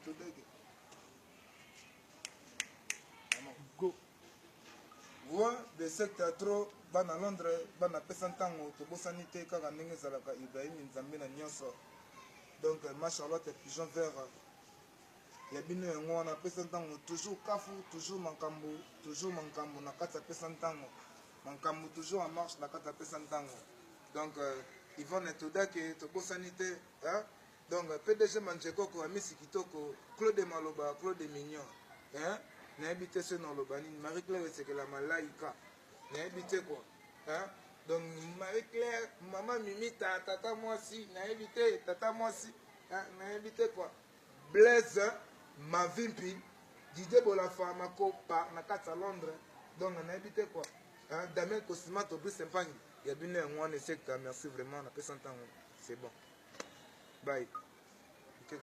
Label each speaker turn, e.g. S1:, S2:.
S1: todege. Go. Voix de secteur trop bana Londres bana pesantango to bosanité kaka ndenge zalaka Ibrahim Nzambe na nyonso. Donc machallah te pigeon vert. Ya bino yango wana pesantango toujours kafu toujours mankambo na kata pesantango. Mankambo toujours en marche na kata pesantango. Donc Yvonne Todake to bosanité hein. Donc PDG Manchekoko Amisi Kitoko Claude Maloba Claude Mignon hein. Na habité ce nom Lobani Marie-Claire c'est que la malaika na habité quoi hein. Donc Marie-Claire maman Mimita tata moi si na habité tata moi si hein? Na habité quoi Blaise Mavimpi Didier Bolafa Mako pa na kata Londres. Donc na habité quoi hein? Damien Cosima to plus sympa il y a bien un secteur merci vraiment on a fait 100 ans c'est bon bye.